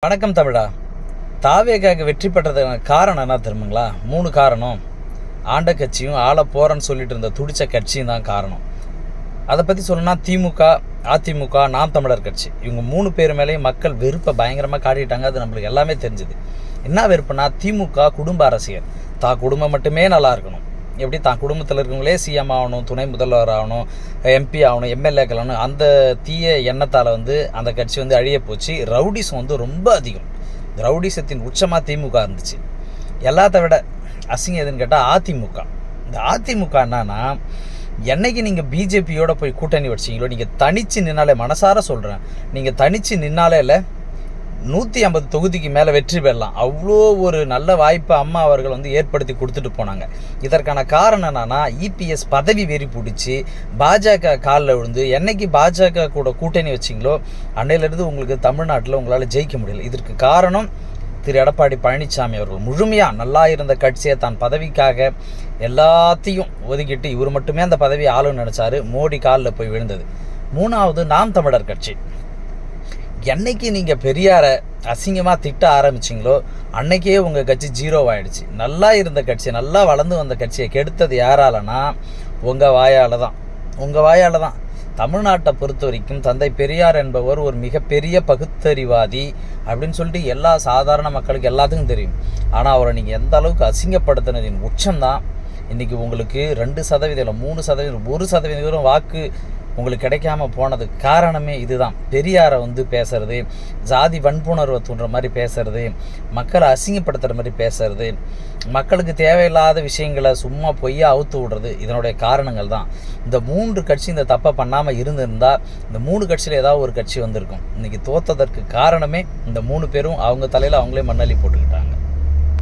வணக்கம் தமிழா. தாவேகாக வெற்றி பெற்றதுக்கான காரணம் என்ன தெரியுங்களா? 3 காரணம். ஆண்ட கட்சியும் ஆள போகிறேன்னு சொல்லிட்டு இருந்த துடிச்ச கட்சியும் தான் காரணம். அதை பற்றி சொல்லணும்னா திமுக, அதிமுக, நாம் தமிழர் கட்சி, இவங்க 3 பேர் மேலேயும் மக்கள் வெறுப்பை பயங்கரமாக காட்டிட்டாங்க. அது நம்மளுக்கு எல்லாமே தெரிஞ்சுது. என்ன வெறுப்புனா, திமுக குடும்ப அரசியல், தான் குடும்பம் மட்டுமே நல்லா இருக்கணும், எப்படி தான் குடும்பத்தில் இருக்கவங்களே சிஎம் ஆகணும், துணை முதல்வர் ஆகணும், எம்பி ஆகணும், எம்எல்ஏக்கள் ஆகணும், அந்த தீய எண்ணத்தால் அந்த கட்சி அழிய போச்சு. ரவுடிசம் ரொம்ப அதிகம். ரவுடிசத்தின் உச்சமாக திமுக இருந்துச்சு. எல்லாத்த விட அசிங்கம் எதுன்னு கேட்டால் அதிமுக. இந்த அதிமுக என்னன்னா, என்னைக்கு நீங்கள் பிஜேபியோட போய் கூட்டணி வச்சிங்களோ, நீங்கள் தனித்து நின்னாலே, மனசார சொல்கிறேன், நீங்கள் தனித்து நின்னாலே இல்லை 150 தொகுதிக்கு மேலே வெற்றி பெறலாம். அவ்வளோ ஒரு நல்ல வாய்ப்பை அம்மா அவர்கள் ஏற்படுத்தி கொடுத்துட்டு போனாங்க. இதற்கான காரணம் என்னன்னா, இபிஎஸ் பதவி வெறி பிடிச்சி பாஜக காலில் விழுந்து, என்னைக்கு பாஜக கூட கூட்டணி வச்சிங்களோ அன்னையிலேருந்து உங்களுக்கு தமிழ்நாட்டில் உங்களால் ஜெயிக்க முடியல. இதற்கு காரணம் திரு எடப்பாடி பழனிசாமி அவர்கள் முழுமையாக நல்லா இருந்த கட்சியை தான் பதவிக்காக எல்லாத்தையும் ஒதுக்கிட்டு இவர் மட்டுமே அந்த பதவியை ஆளுன்னு நினச்சாரு. மோடி காலில் போய் விழுந்தது. 3வது நாம் தமிழர் கட்சி. என்னைக்கு நீங்கள் பெரியாரை அசிங்கமாக திட்ட ஆரம்பிச்சிங்களோ அன்னைக்கே உங்கள் கட்சி ஜீரோவாகிடுச்சு. நல்லா இருந்த கட்சி, நல்லா வளர்ந்து வந்த கட்சியை கெடுத்தது யாராலனா உங்கள் வாயால் தான். தமிழ்நாட்டை பொறுத்த வரைக்கும் தந்தை பெரியார் என்பவர் ஒரு மிகப்பெரிய பகுத்தறிவாதி அப்படின்னு சொல்லிட்டு எல்லா சாதாரண மக்களுக்கு எல்லாத்துக்கும் தெரியும். ஆனால் அவரை நீங்கள் எந்த அளவுக்கு அசிங்கப்படுத்தினதின் உச்சம்தான் இன்றைக்கி உங்களுக்கு 2%, 3%, 1% வாக்கு உங்களுக்கு கிடைக்காம போனதுக்கு காரணமே இதுதான். பெரியாரை பேசுறது, ஜாதி வன்புணர்வை தூண்டுற மாதிரி பேசுறது, மக்களை அசிங்கப்படுத்துகிற மாதிரி பேசுறது, மக்களுக்கு தேவையில்லாத விஷயங்களை சும்மா பொய்யா அவுத்து விடுறது, இதனுடைய காரணங்கள் தான். இந்த 3 கட்சி இந்த தப்பை பண்ணாமல் இருந்திருந்தால் இந்த 3 கட்சியில் ஏதாவது ஒரு கட்சி வந்திருக்கும். இன்றைக்கி தோற்றதற்கு காரணமே இந்த 3 பேரும் அவங்க தலையில் அவங்களே மண்ணள்ளி போட்டுக்கிட்டாங்க.